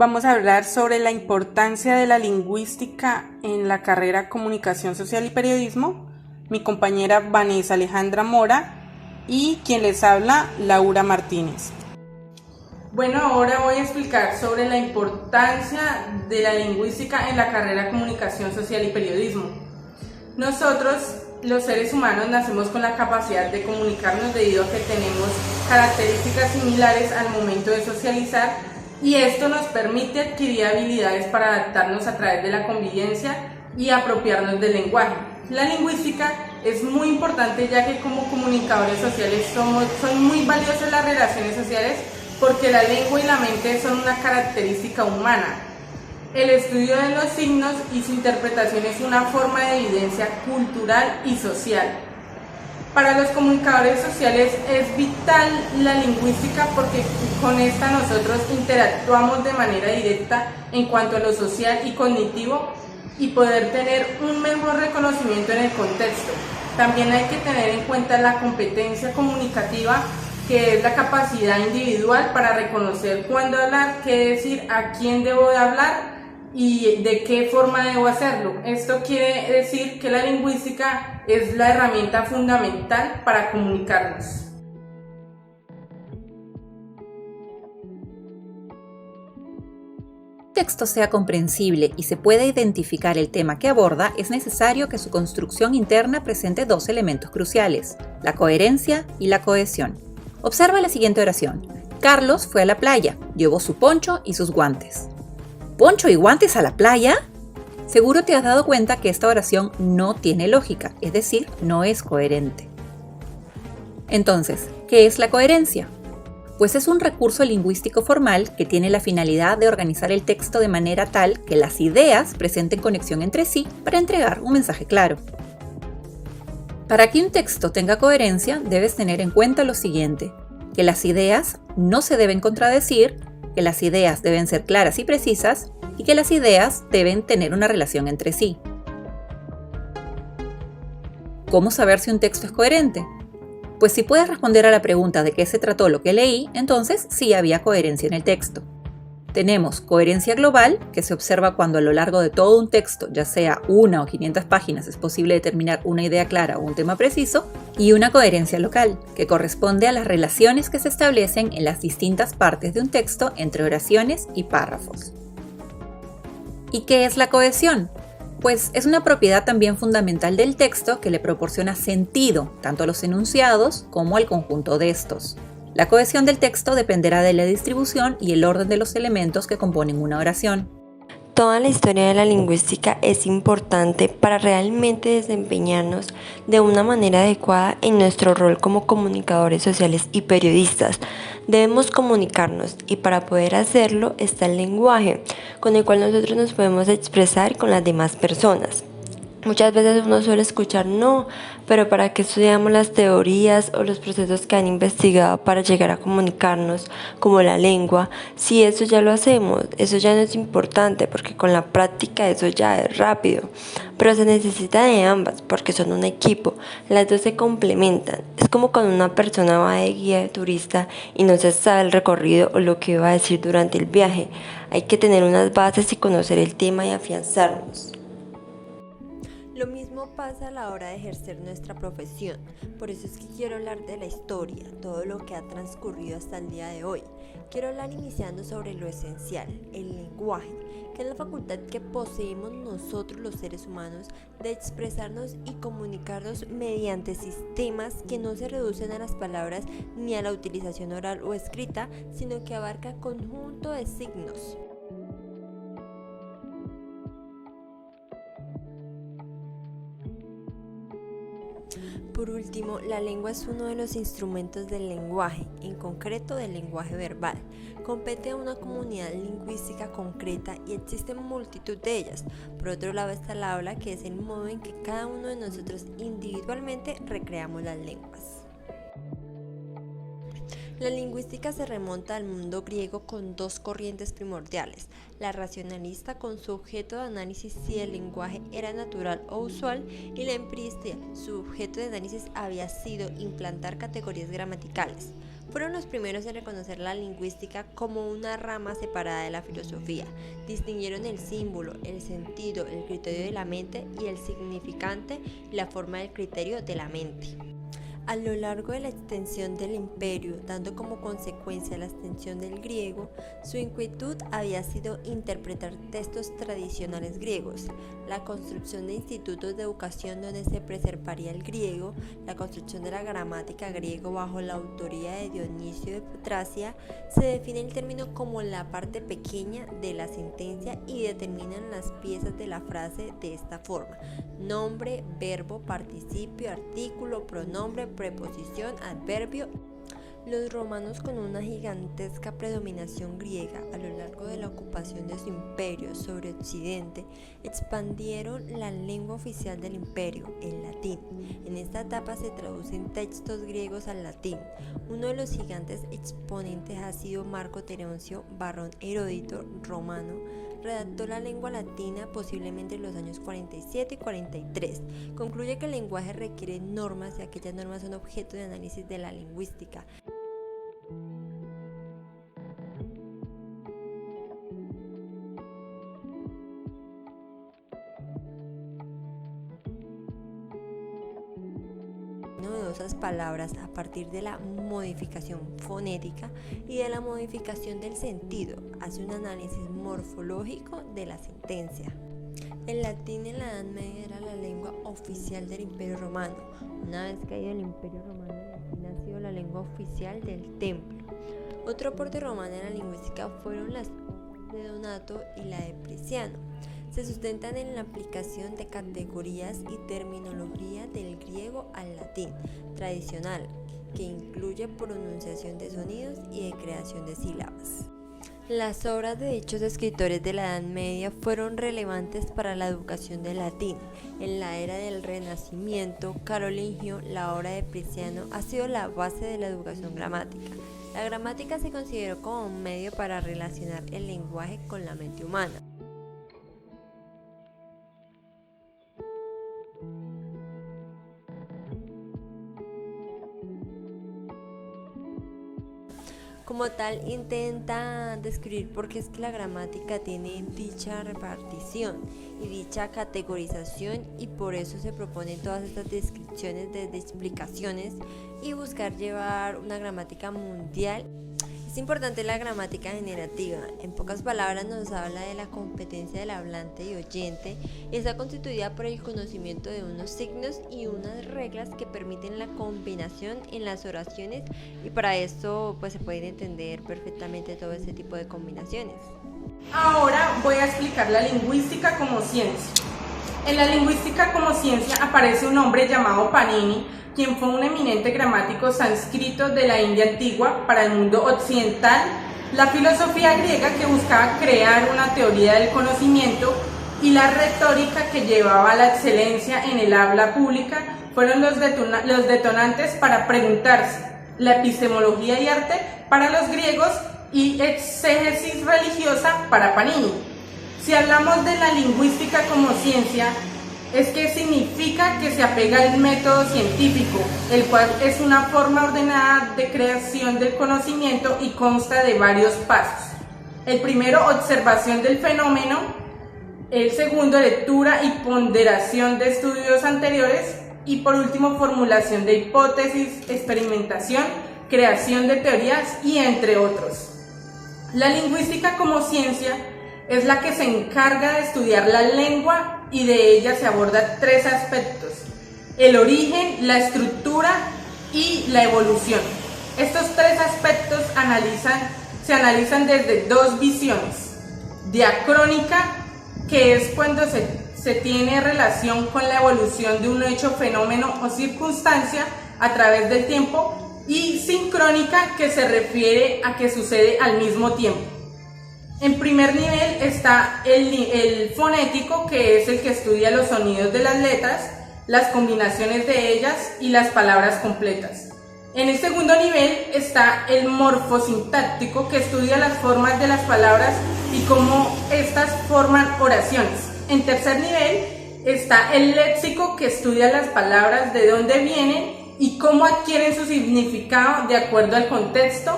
vamos a hablar sobre la importancia de la lingüística en la carrera Comunicación Social y Periodismo. Mi compañera Vanessa Alejandra Mora y quien les habla, Laura Martínez. Bueno, ahora voy a explicar sobre la importancia de la lingüística en la carrera Comunicación Social y Periodismo. Nosotros, los seres humanos, nacemos con la capacidad de comunicarnos debido a que tenemos características similares al momento de socializar, y esto nos permite adquirir habilidades para adaptarnos a través de la convivencia y apropiarnos del lenguaje. La lingüística es muy importante, ya que como comunicadores sociales son muy valiosas las relaciones sociales, porque la lengua y la mente son una característica humana. El estudio de los signos y su interpretación es una forma de evidencia cultural y social. Para los comunicadores sociales es vital la lingüística, porque con esta nosotros interactuamos de manera directa en cuanto a lo social y cognitivo y poder tener un mejor reconocimiento en el contexto. También hay que tener en cuenta la competencia comunicativa, que es la capacidad individual para reconocer cuándo hablar, qué decir, a quién debo de hablar y de qué forma debo hacerlo. Esto quiere decir que la lingüística es la herramienta fundamental para comunicarnos. El texto sea comprensible y se pueda identificar el tema que aborda, es necesario que su construcción interna presente dos elementos cruciales: la coherencia y la cohesión. Observa la siguiente oración. Carlos fue a la playa, llevó su poncho y sus guantes. ¿Poncho y guantes a la playa? Seguro te has dado cuenta que esta oración no tiene lógica, es decir, no es coherente. Entonces, ¿qué es la coherencia? Pues es un recurso lingüístico formal que tiene la finalidad de organizar el texto de manera tal que las ideas presenten conexión entre sí para entregar un mensaje claro. Para que un texto tenga coherencia, debes tener en cuenta lo siguiente: que las ideas no se deben contradecir, que las ideas deben ser claras y precisas, y que las ideas deben tener una relación entre sí. ¿Cómo saber si un texto es coherente? Pues si puedes responder a la pregunta de qué se trató lo que leí, entonces sí había coherencia en el texto. Tenemos coherencia global, que se observa cuando a lo largo de todo un texto, ya sea 1 o 500 páginas, es posible determinar una idea clara o un tema preciso, y una coherencia local, que corresponde a las relaciones que se establecen en las distintas partes de un texto entre oraciones y párrafos. ¿Y qué es la cohesión? Pues es una propiedad también fundamental del texto que le proporciona sentido tanto a los enunciados como al conjunto de estos. La cohesión del texto dependerá de la distribución y el orden de los elementos que componen una oración. Toda la historia de la lingüística es importante para realmente desempeñarnos de una manera adecuada en nuestro rol como comunicadores sociales y periodistas. Debemos comunicarnos, y para poder hacerlo está el lenguaje, con el cual nosotros nos podemos expresar con las demás personas. Muchas veces uno suele escuchar: no, pero ¿para qué estudiamos las teorías o los procesos que han investigado para llegar a comunicarnos, como la lengua? Si eso ya lo hacemos, eso ya no es importante, porque con la práctica eso ya es rápido. Pero se necesita de ambas, porque son un equipo, las dos se complementan. Es como cuando una persona va de guía de turista y no se sabe el recorrido o lo que va a decir durante el viaje. Hay que tener unas bases y conocer el tema y afianzarnos. Lo mismo pasa a la hora de ejercer nuestra profesión. Por eso es que quiero hablar de la historia, todo lo que ha transcurrido hasta el día de hoy. Quiero hablar iniciando sobre lo esencial, el lenguaje, que es la facultad que poseemos nosotros los seres humanos de expresarnos y comunicarnos mediante sistemas que no se reducen a las palabras ni a la utilización oral o escrita, sino que abarca conjunto de signos. Por último, la lengua es uno de los instrumentos del lenguaje, en concreto del lenguaje verbal. Compete a una comunidad lingüística concreta y existen multitud de ellas. Por otro lado está el habla, que es el modo en que cada uno de nosotros individualmente recreamos las lenguas. La lingüística se remonta al mundo griego con dos corrientes primordiales: la racionalista, con su objeto de análisis si el lenguaje era natural o usual, y la empirista, su objeto de análisis había sido implantar categorías gramaticales. Fueron los primeros en reconocer la lingüística como una rama separada de la filosofía. Distinguieron el símbolo, el sentido, el criterio de la mente y el significante y la forma del criterio de la mente. A lo largo de la extensión del imperio, dando como consecuencia la extensión del griego, su inquietud había sido interpretar textos tradicionales griegos, la construcción de institutos de educación donde se preservaría el griego, la construcción de la gramática griego bajo la autoría de Dionisio de Tracia. Se define el término como la parte pequeña de la sentencia y determinan las piezas de la frase de esta forma: nombre, verbo, participio, artículo, pronombre, preposición, adverbio. Los romanos, con una gigantesca predominación griega a lo largo de la ocupación de su imperio sobre Occidente, expandieron la lengua oficial del imperio, el latín. En esta etapa se traducen textos griegos al latín. Uno de los gigantes exponentes ha sido Marco Terencio Varrón, erudito romano. Redactó la lengua latina posiblemente en los años 47 y 43. Concluye que el lenguaje requiere normas y aquellas normas son objeto de análisis de la lingüística. Novedosas palabras a partir de la modificación fonética y de la modificación del sentido. Hace un análisis morfológico de la sentencia. El latín en la Edad Media era la lengua oficial del Imperio Romano. Una vez caído el Imperio Romano, el latín ha sido la lengua oficial del Templo. Otro aporte romano en la lingüística fueron las obras de Donato y la de Prisciano. Se sustentan en la aplicación de categorías y terminología del griego al latín tradicional, que incluye pronunciación de sonidos y de creación de sílabas. Las obras de dichos escritores de la Edad Media fueron relevantes para la educación del latín. En la era del Renacimiento carolingio, la obra de Prisciano ha sido la base de la educación gramática. La gramática se consideró como un medio para relacionar el lenguaje con la mente humana. Como tal, intenta describir por qué es que la gramática tiene dicha repartición y dicha categorización, y por eso se proponen todas estas descripciones desde explicaciones y buscar llevar una gramática mundial. Es importante la gramática generativa. En pocas palabras nos habla de la competencia del hablante y oyente, y está constituida por el conocimiento de unos signos y unas reglas que permiten la combinación en las oraciones, y para esto pues se puede entender perfectamente todo este tipo de combinaciones. Ahora voy a explicar la lingüística como ciencia. En la lingüística como ciencia aparece un hombre llamado Panini, quien fue un eminente gramático sánscrito de la India antigua para el mundo occidental. La filosofía griega, que buscaba crear una teoría del conocimiento, y la retórica, que llevaba a la excelencia en el habla pública, fueron los detonantes para preguntarse: la epistemología y arte para los griegos y exégesis religiosa para Panini. Si hablamos de la lingüística como ciencia, es que significa que se apega al método científico, el cual es una forma ordenada de creación del conocimiento y consta de varios pasos. El primero, observación del fenómeno. El segundo, lectura y ponderación de estudios anteriores. Y por último, formulación de hipótesis, experimentación, creación de teorías y entre otros. La lingüística como ciencia es la que se encarga de estudiar la lengua, y de ella se abordan tres aspectos: el origen, la estructura y la evolución. Estos tres aspectos se analizan desde dos visiones: diacrónica, que es cuando se tiene relación con la evolución de un hecho, fenómeno o circunstancia a través del tiempo, y sincrónica, que se refiere a que sucede al mismo tiempo. En primer nivel está el fonético, que es el que estudia los sonidos de las letras, las combinaciones de ellas y las palabras completas. En el segundo nivel está el morfosintáctico, que estudia las formas de las palabras y cómo estas forman oraciones. En tercer nivel está el léxico, que estudia las palabras, de dónde vienen y cómo adquieren su significado de acuerdo al contexto.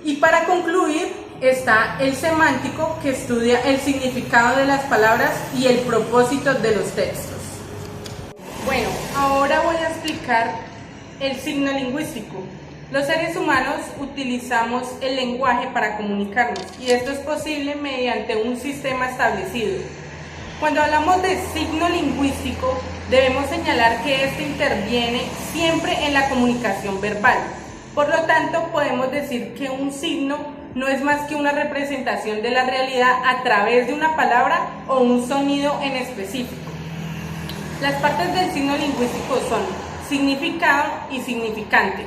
Y para concluir está el semántico, que estudia el significado de las palabras y el propósito de los textos. Bueno, ahora voy a explicar el signo lingüístico. Los seres humanos utilizamos el lenguaje para comunicarnos y esto es posible mediante un sistema establecido. Cuando hablamos de signo lingüístico, debemos señalar que este interviene siempre en la comunicación verbal. Por lo tanto, podemos decir que un signo no es más que una representación de la realidad a través de una palabra o un sonido en específico. Las partes del signo lingüístico son significado y significante.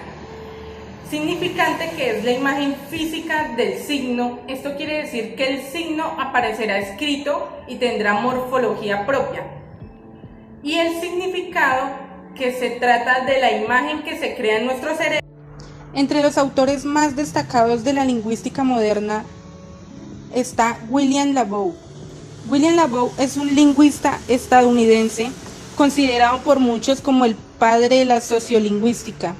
Significante, que es la imagen física del signo. Esto quiere decir que el signo aparecerá escrito y tendrá morfología propia. Y el significado, que se trata de la imagen que se crea en nuestro cerebro. Entre los autores más destacados de la lingüística moderna está William Labov. William Labov es un lingüista estadounidense considerado por muchos como el padre de la sociolingüística,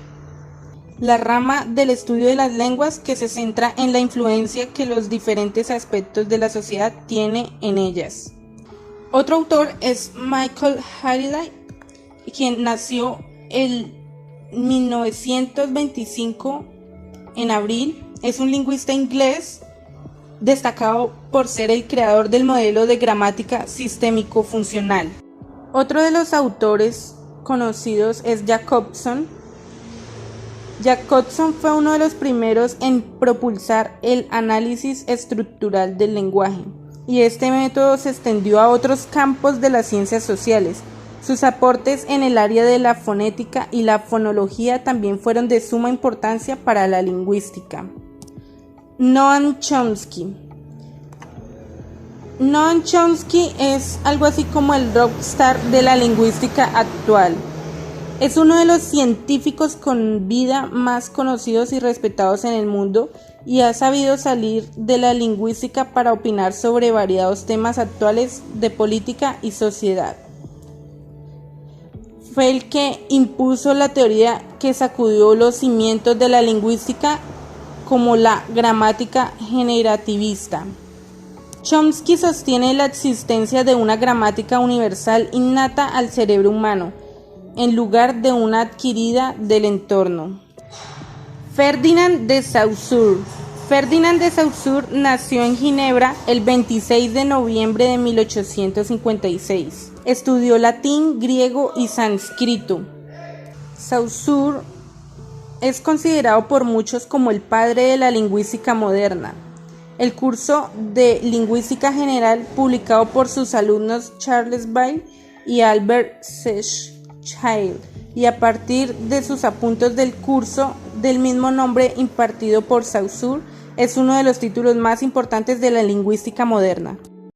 la rama del estudio de las lenguas que se centra en la influencia que los diferentes aspectos de la sociedad tienen en ellas. Otro autor es Michael Halliday, quien nació en 1925 en abril. Es un lingüista inglés destacado por ser el creador del modelo de gramática sistémico-funcional. Otro de los autores conocidos es Jacobson. Jacobson fue uno de los primeros en propulsar el análisis estructural del lenguaje, y este método se extendió a otros campos de las ciencias sociales. Sus aportes en el área de la fonética y la fonología también fueron de suma importancia para la lingüística. Noam Chomsky. Noam Chomsky es algo así como el rockstar de la lingüística actual. Es uno de los científicos con vida más conocidos y respetados en el mundo, y ha sabido salir de la lingüística para opinar sobre variados temas actuales de política y sociedad. Fue el que impuso la teoría que sacudió los cimientos de la lingüística, como la gramática generativista. Chomsky sostiene la existencia de una gramática universal innata al cerebro humano, en lugar de una adquirida del entorno. Ferdinand de Saussure. Ferdinand de Saussure nació en Ginebra el 26 de noviembre de 1856. Estudió latín, griego y sánscrito. Saussure es considerado por muchos como el padre de la lingüística moderna. El curso de Lingüística General, publicado por sus alumnos Charles Bailey y Albert Schwarzschild, y a partir de sus apuntes del curso del mismo nombre impartido por Saussure, es uno de los títulos más importantes de la lingüística moderna.